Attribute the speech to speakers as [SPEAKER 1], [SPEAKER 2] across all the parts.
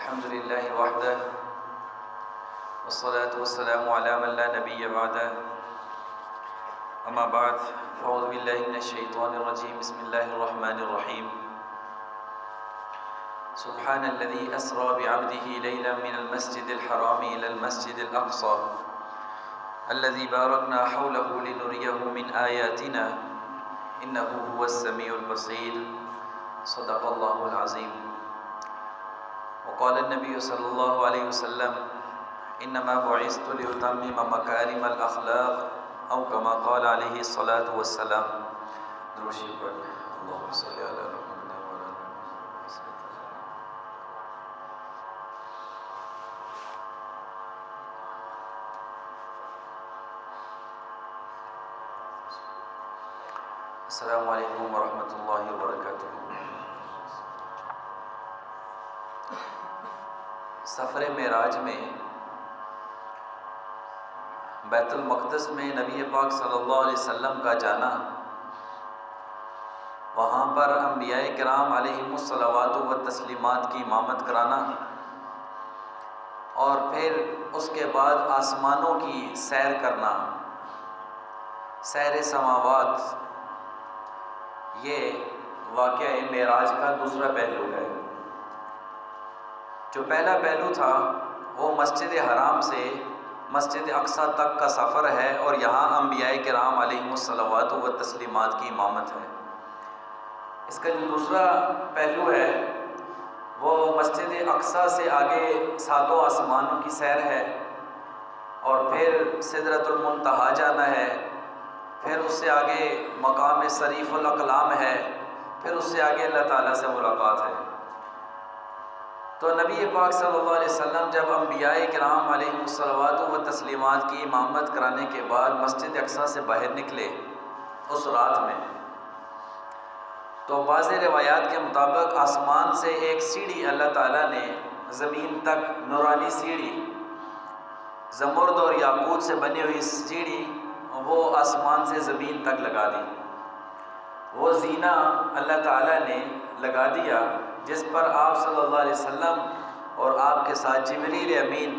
[SPEAKER 1] الحمد لله وحده والصلاة والسلام على من لا نبي بعده أما بعد فأعوذ بالله من الشيطان الرجيم بسم الله الرحمن الرحيم سبحان الذي أسرى بعبده ليلا من المسجد الحرام إلى المسجد الأقصى الذي باركنا حوله لنريه من آياتنا إنه هو السميع البصير صدق الله العظيم وقال النبي صلى الله عليه وسلم انما بعثت لاتمم مكارم الاخلاق او كما قال عليه الصلاة والسلام. درود شریف پڑھ اللهم صل على محمد وعلى آل محمد. السلام علیکم ورحمۃ اللہ وبرکاتہ. سفر معراج میں بیت المقدس میں نبی پاک صلی اللہ علیہ وسلم کا جانا، وہاں پر انبیاء کرام علیہم الصلوات و تسلیمات کی امامت کرانا، اور پھر اس کے بعد آسمانوں کی سیر کرنا، سیر سماوات، یہ واقعہ معراج کا دوسرا پہلو ہے. جو پہلا پہلو تھا وہ مسجد حرام سے مسجد اقصیٰ تک کا سفر ہے، اور یہاں انبیاء کرام علیہم الصلوات و تسلیمات کی امامت ہے. اس کا جو دوسرا پہلو ہے وہ مسجد اقصیٰ سے آگے ساتوں آسمانوں کی سیر ہے، اور پھر سدرۃ المنتہا جانا ہے، پھر اس سے آگے مقام صریف الاقلام ہے، پھر اس سے آگے اللہ تعالیٰ سے ملاقات ہے. تو نبی پاک صلی اللہ علیہ وسلم جب انبیاء کرام علیہم الصلوات و تسلیمات کی امامت کرانے کے بعد مسجد اقصیٰ سے باہر نکلے اس رات میں، تو بعض روایات کے مطابق آسمان سے ایک سیڑھی اللہ تعالیٰ نے زمین تک، نورانی سیڑھی، زمرد اور یاقوت سے بنی ہوئی سیڑھی، وہ آسمان سے زمین تک لگا دی. وہ زینہ اللہ تعالیٰ نے لگا دیا جس پر آپ صلی اللہ علیہ وسلم اور آپ کے ساتھ جبریل امین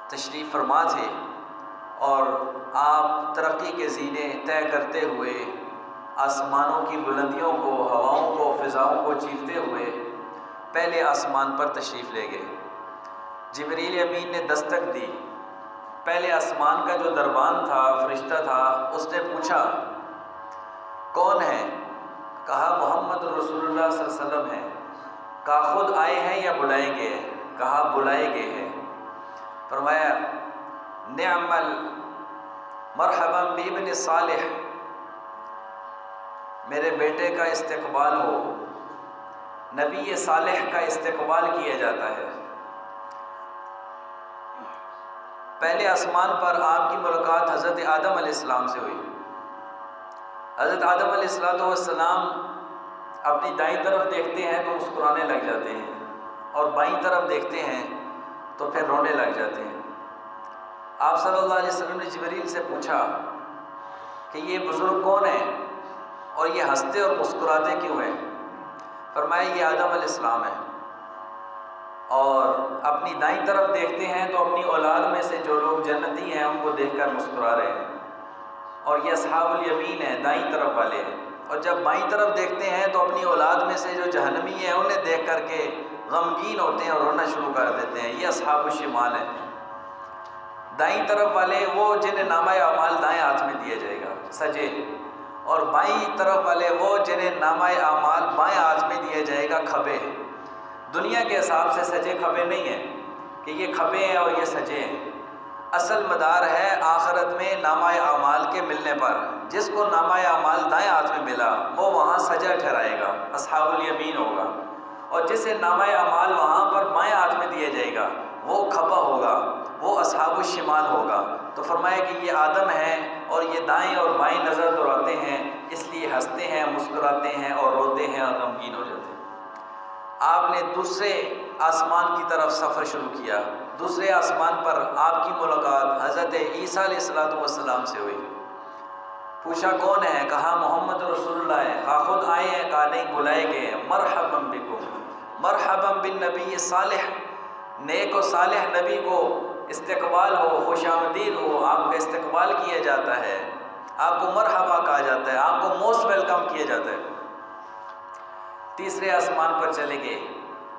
[SPEAKER 1] تشریف فرما تھے، اور آپ ترقی کے زینے طے کرتے ہوئے آسمانوں کی بلندیوں کو، ہواؤں کو، فضاؤں کو چیرتے ہوئے پہلے آسمان پر تشریف لے گئے. جبریل امین نے دستک دی. پہلے آسمان کا جو دربان تھا، فرشتہ تھا، اس نے پوچھا کون ہے؟ کہا محمد رسول اللہ صلی اللہ علیہ وسلم ہے. کہا خود آئے ہیں یا بلائے گئے ہیں؟ کہا بلائے گئے ہیں. فرمایا نعم مرحبا بابن صالح، میرے بیٹے کا استقبال ہو. نبی صالح کا استقبال کیا جاتا ہے. پہلے آسمان پر آپ کی ملاقات حضرت آدم علیہ السلام سے ہوئی. حضرت آدم علیہ السلام اپنی دائیں طرف دیکھتے ہیں تو مسکرانے لگ جاتے ہیں، اور بائیں طرف دیکھتے ہیں تو پھر رونے لگ جاتے ہیں. آپ صلی اللہ علیہ وسلم نے جبریل سے پوچھا کہ یہ بزرگ کون ہیں اور یہ ہنستے اور مسکراتے کیوں ہیں؟ فرمایا یہ آدم علیہ السلام ہے، اور اپنی دائیں طرف دیکھتے ہیں تو اپنی اولاد میں سے جو لوگ جنتی ہیں ان کو دیکھ کر مسکرا رہے ہیں، اور یہ اصحاب الیمین ہیں، دائیں طرف والے ہیں. اور جب بائیں طرف دیکھتے ہیں تو اپنی اولاد میں سے جو جہنمی ہیں انہیں دیکھ کر کے غمگین ہوتے ہیں اور رونا شروع کر دیتے ہیں. یہ اصحاب الشمال ہیں. دائیں طرف والے وہ جنہیں نامہ اعمال دائیں ہاتھ میں دیا جائے گا، سجے، اور بائیں طرف والے وہ جنہیں نامہ اعمال بائیں ہاتھ میں دیا جائے گا، کھبے. دنیا کے حساب سے سجے کھبے نہیں ہیں کہ یہ کھبے ہیں اور یہ سجے ہیں. اصل مدار ہے آخرت میں نامہ اعمال کے ملنے پر. جس کو نامہ اعمال دائیں ہاتھ میں ملا وہ وہاں سجا ٹھہرائے گا، اصحاب الیمین ہوگا، اور جسے نامہ اعمال وہاں پر بائیں ہاتھ میں دیا جائے گا وہ کھبا ہوگا، وہ اصحاب الشمال ہوگا. تو فرمایا کہ یہ آدم ہیں اور یہ دائیں اور بائیں نظر دوڑاتے ہیں، اس لیے ہنستے ہیں، مسکراتے ہیں اور روتے ہیں اور غمگین ہو جاتے ہیں. آپ نے دوسرے آسمان کی طرف سفر شروع کیا. دوسرے آسمان پر آپ کی ملاقات حضرت عیسیٰ علیہ السلام سے ہوئی. پوچھا کون ہے؟ کہا محمد رسول اللہ ہے. کہا خود آئے ہیں؟ کہا نہیں بلائے گئے ہیں. مرحبا بکم، مرحبا بالنبی صالح، نیک و صالح نبی کو استقبال ہو، خوش آمدید ہو، آپ کا استقبال کیا جاتا ہے، آپ کو مرحبا کہا جاتا ہے، آپ کو موسٹ ویلکم کیا جاتا ہے۔ تیسرے آسمان پر چلے گئے،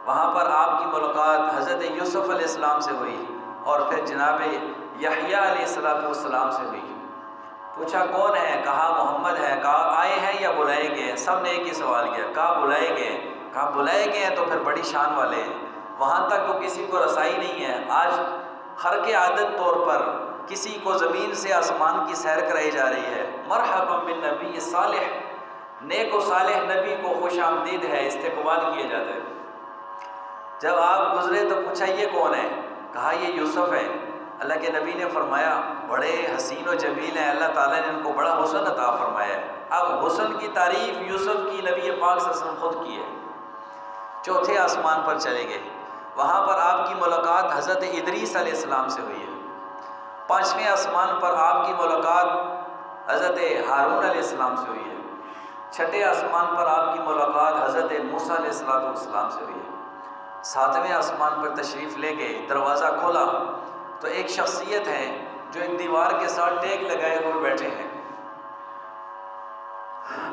[SPEAKER 1] وہاں پر آپ کی ملاقات حضرت یوسف علیہ السلام سے ہوئی اور پھر جناب یحییٰ علیہ السلام سے ہوئی۔ پوچھا کون ہے؟ کہا محمد ہے۔ کہا آئے ہیں یا بلائے گئے ہیں؟ سب نے ایک ہی سوال کیا، کہا بلائے گئے ہیں۔ کہا بلائے گئے ہیں تو پھر بڑی شان والے ہیں، وہاں تک تو کسی کو رسائی نہیں ہے۔ آج خرق عادت طور پر کسی کو زمین سے آسمان کی سیر کرائی جا رہی ہے۔ مرحبا بالنبی صالح، نیک و صالح نبی کو خوش آمدید ہے، استقبال کیا جاتا ہے۔ جب آپ گزرے تو پوچھا یہ کون ہے؟ کہا یہ یوسف ہے۔ اللہ کے نبی نے فرمایا بڑے حسین و جمیل ہیں، اللہ تعالیٰ نے ان کو بڑا حسن عطا فرمایا ہے۔ اب حسن کی تعریف یوسف کی نبی پاک صلی اللہ علیہ وسلم خود کی ہے۔ چوتھے آسمان پر چلے گئے، وہاں پر آپ کی ملاقات حضرت ادریس علیہ السلام سے ہوئی ہے۔ پانچویں آسمان پر آپ کی ملاقات حضرت ہارون علیہ السلام سے ہوئی ہے۔ چھٹے آسمان پر آپ کی ملاقات حضرت موسیٰ علیہ السلام سے ہوئی ہے۔ ساتویں آسمان پر تشریف لے گئے، دروازہ کھولا تو ایک شخصیت ہے جو ایک دیوار کے ساتھ ٹیک لگائے ہوئے بیٹھے ہیں۔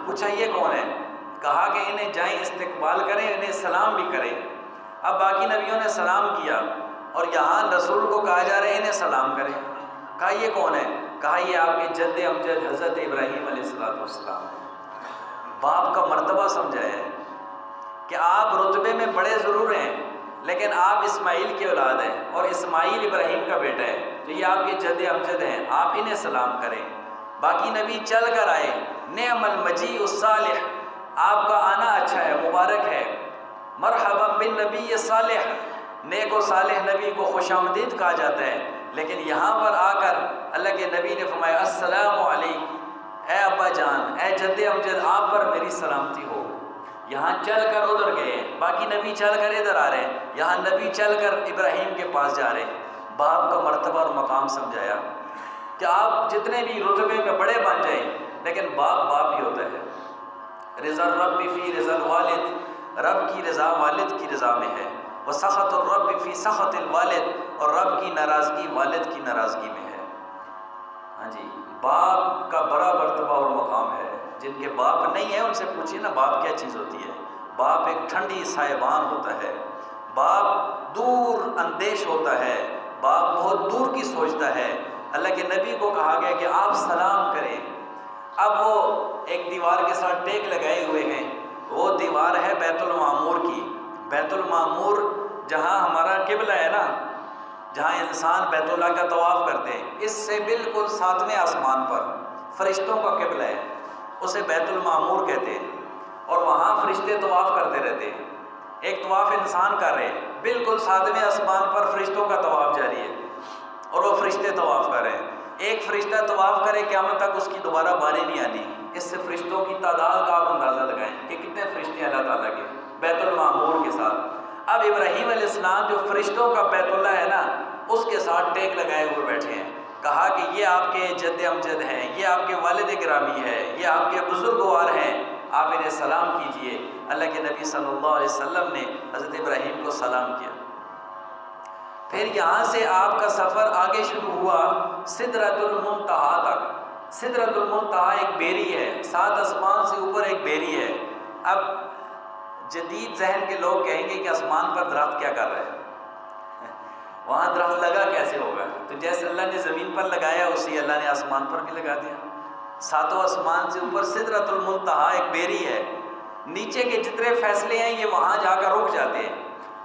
[SPEAKER 1] پوچھا یہ کون ہے؟ کہا کہ انہیں جائیں استقبال کریں، انہیں سلام بھی کریں۔ اب باقی نبیوں نے سلام کیا اور یہاں رسول کو کہا جا رہا ہے انہیں سلام کریں۔ کہا یہ کون ہے؟ کہا یہ آپ کے جد امجد حضرت ابراہیم علیہ السلام ہے۔ باپ کا مرتبہ سمجھایا ہے کہ آپ رتبے میں بڑے ضرور ہیں لیکن آپ اسماعیل کی اولاد ہیں اور اسماعیل ابراہیم کا بیٹا ہے، تو یہ آپ کے جد امجد ہیں، آپ انہیں سلام کریں۔ باقی نبی چل کر آئے، نعم المجیء الصالح، آپ کا آنا اچھا ہے، مبارک ہے۔ مرحبا بالنبی صالح، نیک و صالح نبی کو خوش آمدید کہا جاتا ہے، لیکن یہاں پر آ کر اللہ کے نبی نے فرمایا السلام علیکم، اے ابا جان، اے جد امجد، آپ پر میری سلامتی ہو۔ یہاں چل کر ادھر گئے، باقی نبی چل کر ادھر آ رہے ہیں، یہاں نبی چل کر ابراہیم کے پاس جا رہے ہیں۔ باپ کا مرتبہ اور مقام سمجھایا کہ آپ جتنے بھی رتبے میں بڑے بن جائیں لیکن باپ باپ ہی ہوتا ہے۔ رضا الرب فی رضا الوالد، رب کی رضا والد کی رضا میں ہے، وسخط الرب فی سخط الوالد، اور رب کی ناراضگی والد کی ناراضگی میں ہے۔ ہاں جی، باپ کا بڑا مرتبہ اور مقام ہے۔ جن کے باپ نہیں ہیں ان سے پوچھیے نا باپ کیا چیز ہوتی ہے۔ باپ ایک ٹھنڈی سائبان ہوتا ہے، باپ دور اندیش ہوتا ہے، باپ بہت دور کی سوچتا ہے۔ اللہ کے نبی کو کہا گیا کہ آپ سلام کریں۔ اب وہ ایک دیوار کے ساتھ ٹیک لگائے ہوئے ہیں، وہ دیوار ہے بیت المعمور کی۔ بیت المعمور جہاں ہمارا قبلہ ہے نا، جہاں انسان بیت اللہ کا طواف کرتے ہیں، اس سے بالکل ساتویں آسمان پر فرشتوں کا قبلہ ہے، اسے بیت المعمور کہتے ہیں، اور وہاں فرشتے طواف کرتے رہتے ہیں۔ ایک طواف انسان کر رہے ہیں، بالکل ساتویں آسمان پر فرشتوں کا طواف جاری ہے اور وہ فرشتے طواف کر رہے ہیں۔ ایک فرشتہ طواف کرے قیامت تک اس کی دوبارہ باری نہیں آنی۔ اس سے فرشتوں کی تعداد کا آپ اندازہ لگائیں کہ کتنے فرشتے ہیں اللہ تعالیٰ کے بیت المعمور کے ساتھ۔ اب ابراہیم علیہ السلام جو فرشتوں کا بیت اللہ ہے نا، اس کے ساتھ ٹیک لگائے ہوئے بیٹھے ہیں۔ کہا کہ یہ آپ کے جد امجد ہیں، یہ آپ کے والد گرامی ہے، یہ آپ کے بزرگوار ہیں، آپ انہیں سلام کیجئے۔ اللہ کے نبی صلی اللہ علیہ وسلم نے حضرت ابراہیم کو سلام کیا۔ پھر یہاں سے آپ کا سفر آگے شروع ہوا سدرۃ المنتہا تک۔ سدرۃ المنتہا ایک بیری ہے، 7 آسمان سے اوپر ایک بیری ہے۔ اب جدید ذہن کے لوگ کہیں گے کہ آسمان پر درخت کیا کر رہا ہے، وہاں درخت لگا کیسے ہوگا؟ تو جیسے اللہ نے زمین پر لگایا اسی اللہ نے آسمان پر بھی لگا دیا۔ 7 آسمان سے اوپر سدرۃ المنتہا ایک بیری ہے، نیچے کے جتنے فیصلے ہیں یہ وہاں جا کر رک جاتے ہیں،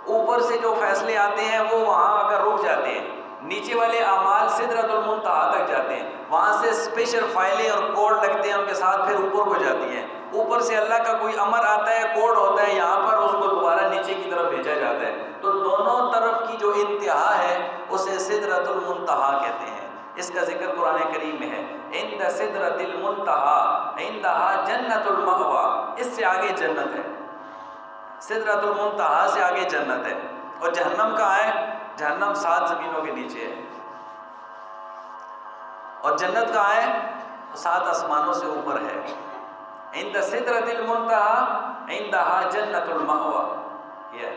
[SPEAKER 1] اوپر سے جو فیصلے آتے ہیں وہ وہاں آ کر رک جاتے ہیں، نیچے والے اعمال سدرۃ المنتہا تک جاتے ہیں، وہاں سے اسپیشل فائلیں اور کوڈ لگتے ہیں ان کے ساتھ، پھر اوپر کو جاتی ہیں۔ اوپر سے اللہ کا کوئی امر آتا ہے، کوڈ ہوتا ہے یہاں پر، اس کو دوبارہ نیچے کی طرف بھیجا جاتا ہے۔ تو دونوں طرف کی جو انتہا ہے اسے سدرۃ المنتہا کہتے ہیں۔ اس کا ذکر قرآن کریم میں ہے، عند سدرۃ المنتہا عندہا جنت المأویٰ، اس سے آگے جنت ہے۔ سدرۃ المنتہا سے آگے جنت ہے۔ اور جہنم کہاں ہے؟ جہنم 7 زمینوں کے نیچے ہے۔ اور جنت کہاں ہے؟ 7 آسمانوں سے اوپر ہے۔ عند سدرۃ المنتہا عندہا جنت المأویٰ۔ یہ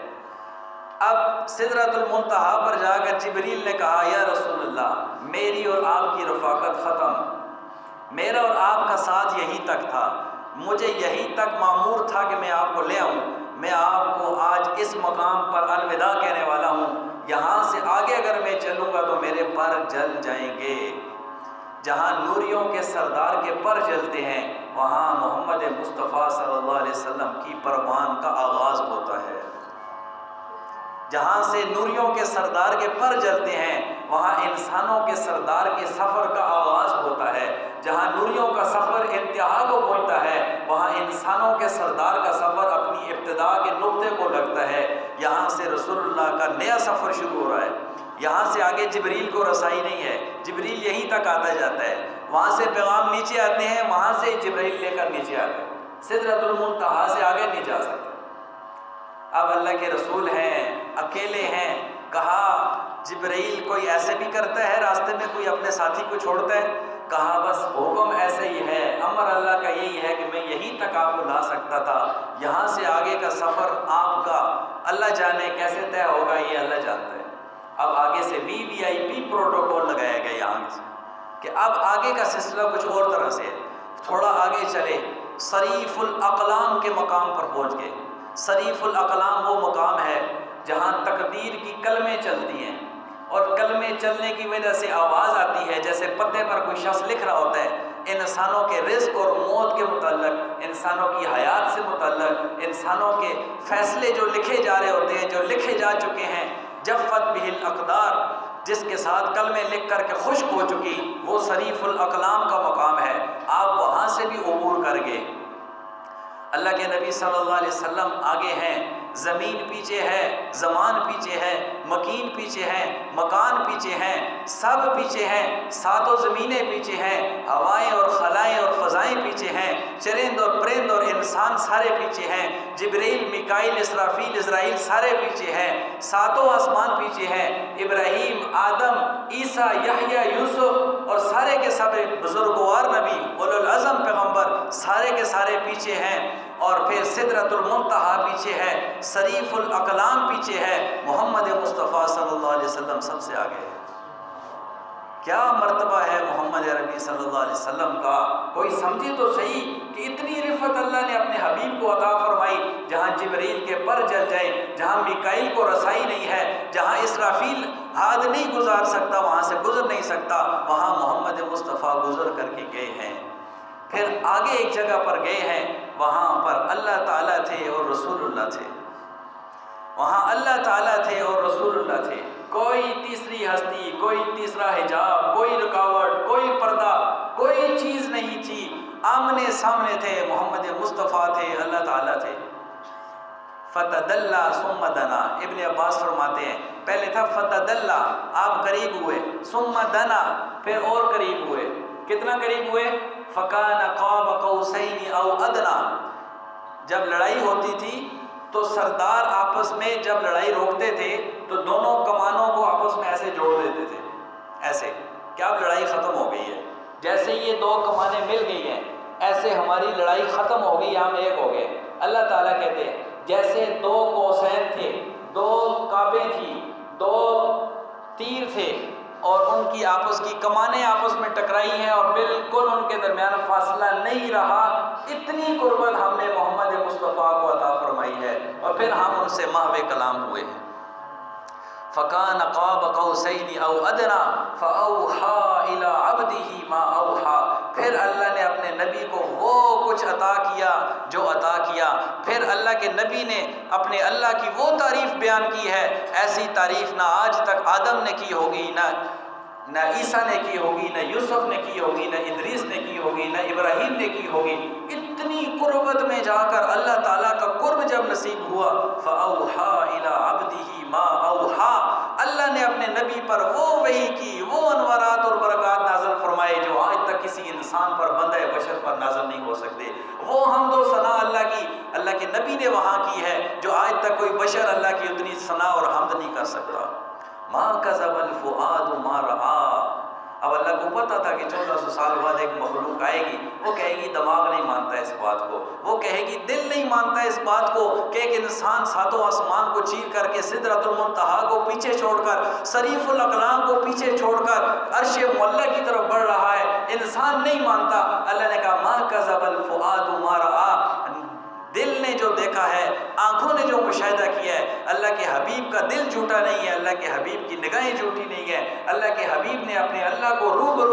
[SPEAKER 1] اب سدرۃ المنتہا پر جا کر جبریل نے کہا یا رسول اللہ میری اور آپ کی رفاقت ختم، میرا اور آپ کا ساتھ یہیں تک تھا، مجھے یہیں تک معمور تھا کہ میں آپ کو لے آؤں، میں آپ کو آج اس مقام پر الوداع کہنے والا ہوں، یہاں سے آگے اگر میں چلوں گا تو میرے پر جل جائیں گے۔ جہاں نوریوں کے سردار کے پر جلتے ہیں وہاں محمد مصطفیٰ صلی اللہ علیہ وسلم کی پروان کا آغاز ہوتا ہے۔ جہاں سے نوریوں کے سردار کے پر جلتے ہیں وہاں انسانوں کے سردار کے سفر کا آغاز ہوتا ہے۔ جہاں نوریوں کا سفر انتہا کو پہنچتا ہے وہاں انسانوں کے سردار کا سفر اپنی ابتدا کے نقطے کو لگتا ہے۔ یہاں سے رسول اللہ کا نیا سفر شروع ہو رہا ہے، یہاں سے آگے جبریل کو رسائی نہیں ہے، جبریل یہیں تک آتا جاتا ہے، وہاں سے پیغام نیچے آتے ہیں، وہاں سے جبریل لے کر نیچے آتے ہیں، سدرۃ المنتہا سے آگے نہیں جا سکتے۔ اب اللہ کے رسول ہیں، اکیلے ہیں، کہا جبریل کوئی ایسے بھی کرتا ہے راستے میں کوئی اپنے ساتھی کو چھوڑتا ہے؟ کہا بس حکم ایسے ہی ہے، امر اللہ کا یہی ہے کہ میں یہیں تک آپ کو لا سکتا تھا، یہاں سے آگے کا سفر آپ کا اللہ جانے کیسے طے ہوگا یہ اللہ جانتا ہے۔ اب آگے سے VVIP پروٹوکول لگایا گیا یہاں سے کہ اب آگے کا سلسلہ کچھ اور طرح سے ہے۔ تھوڑا آگے چلے صریف الاقلام کے مقام پر پہنچ گئے۔ صریف الاقلام وہ مقام ہے جہاں تقدیر کی کلمیں چلتی ہیں اور کلمے چلنے کی وجہ سے آواز آتی ہے، جیسے پتے پر کوئی شخص لکھ رہا ہوتا ہے انسانوں کے رزق اور موت کے متعلق، انسانوں کی حیات سے متعلق، انسانوں کے فیصلے جو لکھے جا رہے ہوتے ہیں، جو لکھے جا چکے ہیں، جفت بہ الاقدار، جس کے ساتھ کلمے لکھ کر کے خشک ہو چکی، وہ صریف الاقلام کا مقام ہے۔ آپ وہاں سے بھی عبور کر گئے۔ اللہ کے نبی صلی اللہ علیہ وسلم آگے ہیں، زمین پیچھے ہے، زمان پیچھے ہے، مکین پیچھے ہے، مکان پیچھے ہیں، سب پیچھے ہیں، ساتوں زمینیں پیچھے ہیں، ہوائیں اور خلائیں اور فضائیں پیچھے ہیں، چرند اور پرند اور انسان سارے پیچھے ہیں، جبرائیل، میکائیل، اسرافیل، عزرائیل سارے پیچھے ہیں، ساتوں آسمان پیچھے ہیں، ابراہیم، آدم، عیسیٰ، یحییٰ، یوسف اور سارے کے سب بزرگوار نبی، اولو العزم پیغمبر سارے کے سارے پیچھے ہیں، اور پھر سدرۃ المنتہا پیچھے ہے، صریف الاقلام پیچھے ہے، محمد مصطفیٰ صلی اللہ علیہ وسلم سب سے آگے ہے۔ کیا مرتبہ ہے محمد عربی صلی اللہ علیہ وسلم کا، کوئی سمجھے تو صحیح کہ اتنی رفعت اللہ نے اپنے حبیب کو عطا فرمائی، جہاں جبریل کے پر جل جائیں، جہاں میکائیل کو رسائی نہیں ہے، جہاں اسرافیل ہاتھ نہیں گزار سکتا، وہاں سے گزر نہیں سکتا، وہاں محمد مصطفیٰ گزر کر کے گئے ہیں۔ پھر آگے ایک جگہ پر گئے ہیں، وہاں پر اللہ تعالیٰ تھے اور رسول اللہ تھے، وہاں اللہ تعالیٰ تھے اور رسول اللہ تھے، کوئی تیسری ہستی، کوئی تیسرا حجاب، کوئی رکاوٹ، کوئی پردہ، کوئی چیز نہیں تھی، آمنے سامنے تھے، محمد مصطفیٰ تھے، اللہ تعالیٰ تھے۔ فتدلی ثم دنا، ابن عباس فرماتے ہیں پہلے تھا فتدلی، آپ قریب ہوئے، ثم دنا، پھر اور قریب ہوئے، کتنا قریب ہوئے؟ فکان قاب قوسین او ادنا، جب لڑائی ہوتی تھی تو سردار آپس میں جب لڑائی روکتے تھے تو دونوں کمانوں کو آپس میں ایسے جوڑ دیتے تھے، ایسے کہ اب لڑائی ختم ہو گئی ہے، جیسے یہ دو کمانیں مل گئی ہیں ایسے ہماری لڑائی ختم ہو گئی، ہم ایک ہو گئے۔ اللہ تعالیٰ کہتے ہیں جیسے دو قوسین تھے، دو کعبیں تھی، دو تیر تھے اور ان کی آپس کی کمانیں آپس میں ٹکرائی ہیں اور بالکل ان کے درمیان فاصلہ نہیں رہا، اتنی قربت ہم نے محمد مصطفیٰ کو عطا فرمائی ہے، اور پھر ہم ان سے محو کلام ہوئے ہیں۔ فَكَانَ قَابَ قَوْسَيْنِ أَوْ أَدْنَىٰ فَأَوْحَىٰ إِلَىٰ عَبْدِهِ مَا أَوْحَىٰ، پھر اللہ نے اپنے نبی کو وہ کچھ عطا کیا جو عطا کیا، پھر اللہ کے نبی نے اپنے اللہ کی وہ تعریف بیان کی ہے، ایسی تعریف نہ آج تک آدم نے کی ہوگی، نہ عیسیٰ نے کی ہوگی، نہ یوسف نے کی ہوگی، نہ ادریس نے کی ہوگی، نہ ابراہیم نے کی ہوگی۔ اتنی قربت میں جا کر اللہ تعالیٰ کا قرب جب نصیب ہوا، فَأَوْحَىٰ إِلَىٰ عَبْدِهِ مَا أَوْحَىٰ، اللہ نے اپنے نبی پر وہ وحی کی، وہ انوارات اور برکات نازل فرمائے جو آج تک کسی انسان پر، بندہ بشر پر نازل نہیں ہو سکتے۔ وہ حمد و ثنا اللہ کے نبی نے وہاں کی ہے جو آج تک کوئی بشر اللہ کی اتنی ثنا اور حمد نہیں کر سکتا۔ ما کذب الفؤاد ما رآ، اب اللہ کو پتہ تھا کہ 1400 سال بعد ایک مخلوق آئے گی، وہ کہے گی دماغ نہیں مانتا اس بات کو، وہ کہے گی دل نہیں مانتا اس بات کو کہ ایک انسان ساتوں آسمان کو چیر کر کے سدرۃ المنتہا کو پیچھے چھوڑ کر، صریف الاقلام کو پیچھے چھوڑ کر عرش معلیٰ کی طرف بڑھ رہا ہے، انسان نہیں مانتا۔ اللہ نے کہا ما کذب الفؤاد ما رأى، دل نے جو دیکھا ہے، آنکھوں نے جو مشاہدہ کیا ہے، اللہ کے حبیب کا دل جھوٹا نہیں ہے، اللہ کے حبیب کی نگاہیں جھوٹی نہیں ہے، اللہ کے حبیب نے اپنے اللہ کو روبرو